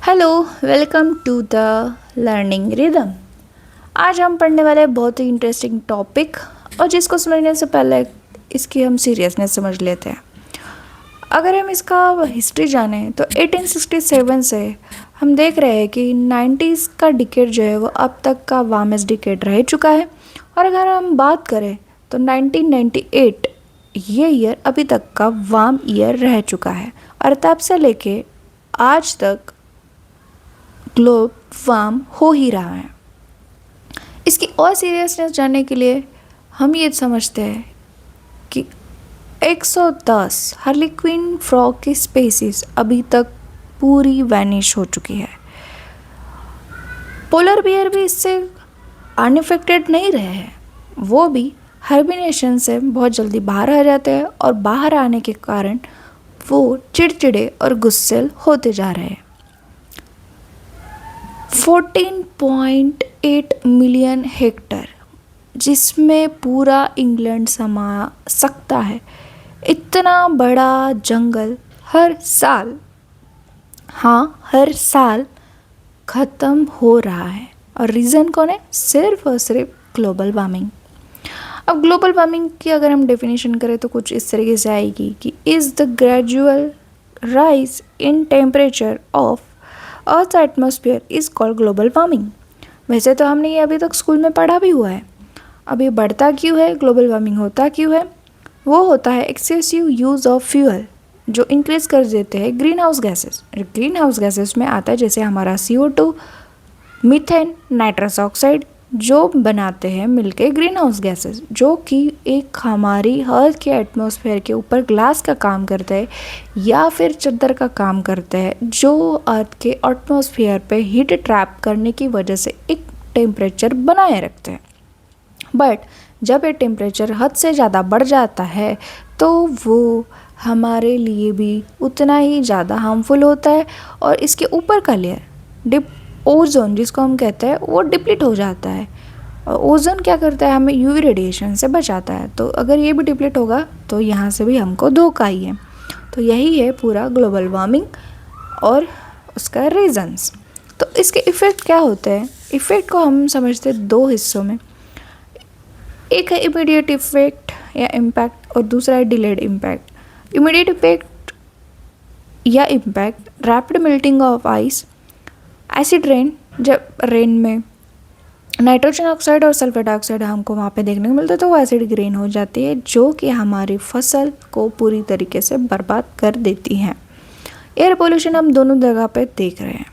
Hello, welcome to the learning rhythm. आज हम पढ़ने वाले हैं बहुत ही इंटरेस्टिंग टॉपिक और जिसको समझने से पहले इसकी हम सीरियसनेस समझ लेते हैं। अगर हम इसका हिस्ट्री जानें तो 1867 से हम देख रहे हैं कि 90s का डिकेड जो है वो अब तक का वार्मेस्ट डिकेड रह चुका है। और अगर हम बात करें तो 1998 ये ईयर अभी तक का वार्म ईयर रह चुका है और तब से लेके आज तक ग्लोब वार्म हो ही रहा है। इसकी और सीरियसनेस जानने के लिए हम ये समझते हैं कि 110 हार्लीक्विन फ्रॉग की स्पीसीज अभी तक पूरी वैनिश हो चुकी है। पोलर बियर भी इससे अनइफेक्टेड नहीं रहे हैं, वो भी हाइबरनेशन से बहुत जल्दी बाहर आ जाते हैं और बाहर आने के कारण वो चिड़चिड़े और गुस्सेल होते जा रहे हैं। 14.8 मिलियन हेक्टर जिसमें पूरा इंग्लैंड समा सकता है, इतना बड़ा जंगल हर साल ख़त्म हो रहा है। और रीज़न कौन है? सिर्फ और सिर्फ ग्लोबल वार्मिंग। अब ग्लोबल वार्मिंग की अगर हम डेफिनेशन करें तो कुछ इस तरीके से आएगी कि is the gradual rise in temperature of earth atmosphere is called global warming. वैसे तो हमने ये अभी तक स्कूल में पढ़ा भी हुआ है। अब ये बढ़ता क्यों है, ग्लोबल वार्मिंग होता क्यों है? वो होता है एक्सेसिव यूज़ ऑफ फ्यूल जो इंक्रीज कर देते हैं green house gases. Green house gases में आता है जैसे हमारा CO2, मीथेन, नाइट्रस ऑक्साइड जो बनाते हैं मिलके ग्रीन हाउस गैसेस, जो कि एक हमारी अर्थ के एटमॉस्फेयर के ऊपर ग्लास का काम करते हैं या फिर चद्दर का काम करते हैं, जो अर्थ के एटमॉस्फेयर पे हीट ट्रैप करने की वजह से एक टेम्परेचर बनाए रखते हैं। बट जब ये टेम्परेचर हद से ज़्यादा बढ़ जाता है तो वो हमारे लिए भी उतना ही ज़्यादा हार्मफुल होता है और इसके ऊपर का लेयर ओजोन जिसको हम कहते हैं वो डिप्लीट हो जाता है। और ओजोन क्या करता है? हमें UV रेडिएशन से बचाता है। तो अगर ये भी डिप्लीट होगा तो यहाँ से भी हमको धोखा ही है। तो यही है पूरा ग्लोबल वार्मिंग और उसका रीजंस। तो इसके इफ़ेक्ट क्या होते हैं? इफ़ेक्ट को हम समझते हैं दो हिस्सों में। एक है इमीडिएट इफेक्ट या इम्पैक्ट और दूसरा है डिलेड इम्पैक्ट। इमीडिएट इफेक्ट या impact rapid melting of ice, acid rain. जब रेन में नाइट्रोजन ऑक्साइड और सल्फर डाइऑक्साइड हमको वहाँ पे देखने को मिलता है तो वो एसिड रेन हो जाती है जो कि हमारी फसल को पूरी तरीके से बर्बाद कर देती है। एयर पोल्यूशन हम दोनों जगह पे देख रहे हैं।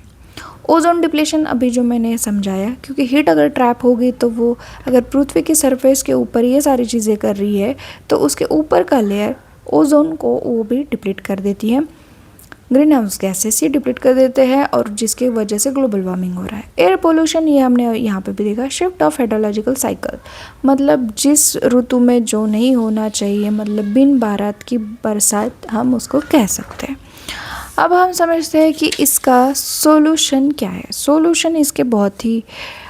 ओजोन डिप्लीशन अभी जो मैंने समझाया, क्योंकि हीट अगर ट्रैप होगी तो वो अगर पृथ्वी की सरफेस के ऊपर ये सारी चीज़ें कर रही है तो उसके ऊपर का लेयर ओजोन को वो भी डिप्लीट कर देती है। ग्रीन हाउस गैसेस ही डिप्लीट कर देते हैं और जिसकी वजह से ग्लोबल वार्मिंग हो रहा है। एयर पोल्यूशन ये हमने यहाँ पे भी देखा, शिफ्ट ऑफ हाइड्रोलॉजिकल साइकिल, मतलब जिस ऋतु में जो नहीं होना चाहिए, मतलब बिन बारात की बरसात हम उसको कह सकते हैं। अब हम समझते हैं कि इसका सोल्यूशन क्या है। सोल्यूशन इसके बहुत ही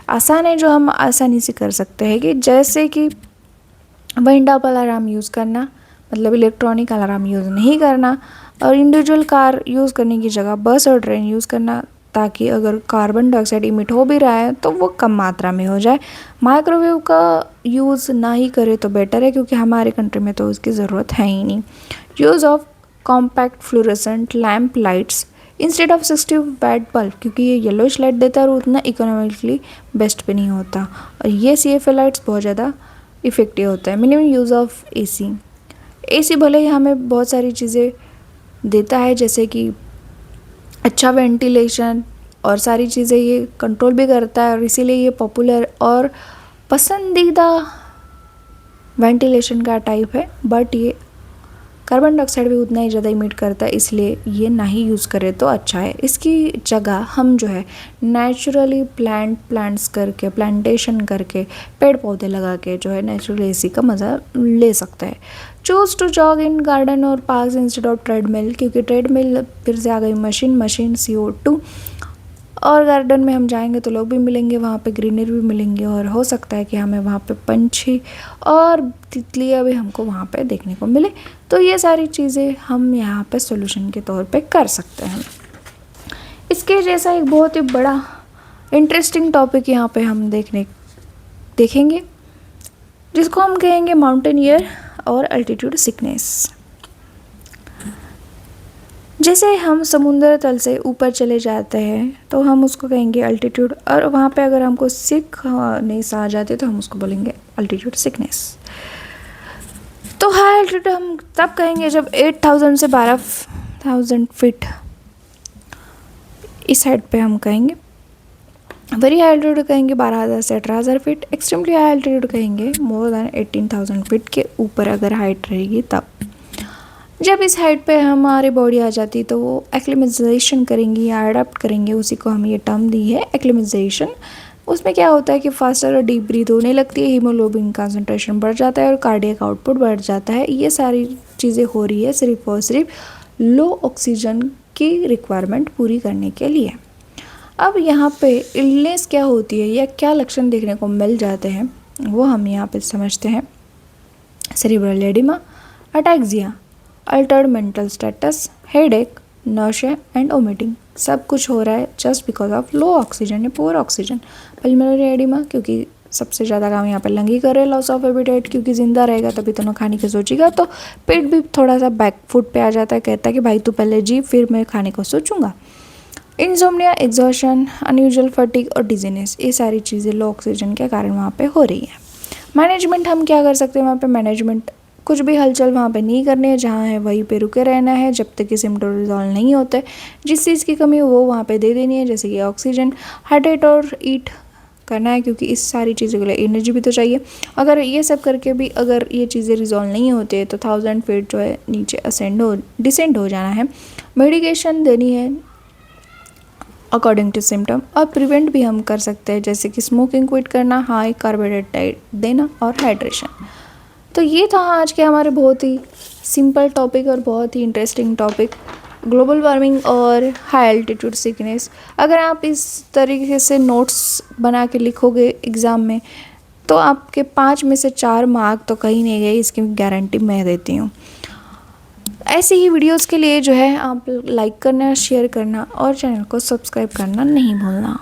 आसान है जो हम आसानी से कर सकते हैं कि जैसे कि वाइंड अप अलार्म यूज़ करना, मतलब इलेक्ट्रॉनिक अलार्म यूज़ नहीं करना, और इंडिविजुअल कार यूज़ करने की जगह बस और ट्रेन यूज़ करना, ताकि अगर कार्बन डाइऑक्साइड इमिट हो भी रहा है तो वो कम मात्रा में हो जाए। माइक्रोवेव का यूज़ ना ही करे तो बेटर है क्योंकि हमारे कंट्री में तो उसकी ज़रूरत है ही नहीं। Use of compact fluorescent lamp lights instead of 60 watt bulb, क्योंकि ये येलोइश लाइट देता है और उतना इकोनॉमिकली बेस्ट भी नहीं होता, और ये CFL लाइट्स बहुत ज़्यादा इफ़ेक्टिव होता है। मिनिमम यूज़ ऑफ AC भले ही हमें बहुत सारी चीज़ें देता है जैसे कि अच्छा वेंटिलेशन और सारी चीज़ें ये कंट्रोल भी करता है, और इसीलिए ये पॉपुलर और पसंदीदा वेंटिलेशन का टाइप है। बट ये कार्बन डाइऑक्साइड भी उतना ही ज़्यादा इमिट करता है, इसलिए ये ना ही यूज़ करें तो अच्छा है। इसकी जगह हम जो है नेचुरली प्लांट्स करके, प्लांटेशन करके, पेड़ पौधे लगा के जो है नेचुरल AC का मज़ा ले सकते हैं। Choose to jog in garden और पार्क्स इंस्टेड ऑफ ट्रेडमिल, क्योंकि ट्रेडमिल फिर से आ गई मशीन CO2, और गार्डन में हम जाएंगे तो लोग भी मिलेंगे, वहाँ पे ग्रीनरी भी मिलेंगे और हो सकता है कि हमें वहाँ पे पंछी और तितलियाँ भी हमको वहाँ पे देखने को मिले। तो ये सारी चीज़ें हम यहाँ पे सॉल्यूशन के तौर पे कर सकते हैं। इसके जैसा एक बहुत ही बड़ा इंटरेस्टिंग टॉपिक यहाँ पे हम देखेंगे, जिसको हम कहेंगे माउंटेनियर और अल्टीट्यूड सिकनेस। जैसे हम समुद्र तल से ऊपर चले जाते हैं तो हम उसको कहेंगे अल्टीट्यूड, और वहाँ पे अगर हमको सिकनेस आ जाती है तो हम उसको बोलेंगे अल्टीट्यूड सिकनेस। तो हाई अल्टीट्यूड हम तब कहेंगे जब 8000 से 12000 फीट इस हाइट पे हम कहेंगे। वेरी हाई अल्टीट्यूड कहेंगे 12000 से 18000 फीट। एक्सट्रीमली हाई अल्टीट्यूड कहेंगे मोर देन 18000 फीट के ऊपर अगर हाइट रहेगी तब। जब इस हाइट पे हमारी बॉडी आ जाती तो वो एक्लिमेटाइजेशन करेंगी या अडाप्ट करेंगे, उसी को हम ये टर्म दी है एक्लिमेटाइजेशन। उसमें क्या होता है कि फास्टर और डीप ब्रीथ होने लगती है, हीमोग्लोबिन कंसंट्रेशन बढ़ जाता है और कार्डियक आउटपुट बढ़ जाता है। ये सारी चीज़ें हो रही है सिर्फ और सिर्फ लो ऑक्सीजन की रिक्वायरमेंट पूरी करने के लिए। अब यहाँ पे इलनेस क्या होती है या क्या लक्षण देखने को मिल जाते हैं वो हम यहाँ पे समझते हैं। Cerebral oedema, ataxia, Altered mental status, headache, inertia and omitting, सब कुछ हो रहा है just because of low oxygen या पुअर ऑक्सीजन। पल्मोनरी एडिमा क्योंकि सबसे ज़्यादा काम यहाँ पे लंग ही कर रहे हैं। लॉस ऑफ एपिटाइट क्योंकि जिंदा रहेगा तभी तो ना खाने की सोचेगा, तो पेट भी थोड़ा सा बैक फुट पे आ जाता है, कहता है कि भाई तू पहले जी फिर मैं खाने को सोचूंगा। इंसोम्निया, एग्जॉशन, अनयूजुअल फटीग और डिजीनेस, ये सारी चीज़ें लो ऑक्सीजन के कारण वहाँ पे हो रही है। मैनेजमेंट हम क्या कर सकते हैं वहाँ पे? मैनेजमेंट कुछ भी हलचल वहाँ पे नहीं करनी है, जहाँ है वहीं पे रुके रहना है जब तक कि सिम्टम रिजॉल्व नहीं होते। जिस चीज़ की कमी हो वो वहाँ पे दे देनी है, जैसे कि ऑक्सीजन, हाइड्रेट और ईट करना है, क्योंकि इस सारी चीज़ों के लिए एनर्जी भी तो चाहिए। अगर ये सब करके भी अगर ये चीज़ें रिजॉल्व नहीं होते तो 1000 फीट जो है नीचे डिसेंड हो जाना है। मेडिकेशन देनी है अकॉर्डिंग टू सिम्टम, और प्रिवेंट भी हम कर सकते हैं, जैसे कि स्मोकिंग क्विट करना, हाई कार्बोहाइड्रेट डाइट देना और हाइड्रेशन। तो ये था आज के हमारे बहुत ही सिंपल टॉपिक और बहुत ही इंटरेस्टिंग टॉपिक, ग्लोबल वार्मिंग और हाई एल्टीट्यूड सिकनेस। अगर आप इस तरीके से नोट्स बना के लिखोगे एग्ज़ाम में तो आपके 5 में से 4 मार्क तो कहीं नहीं गए, इसकी गारंटी मैं देती हूँ। ऐसे ही वीडियोस के लिए जो है आप लाइक करना, शेयर करना और चैनल को सब्सक्राइब करना नहीं भूलना।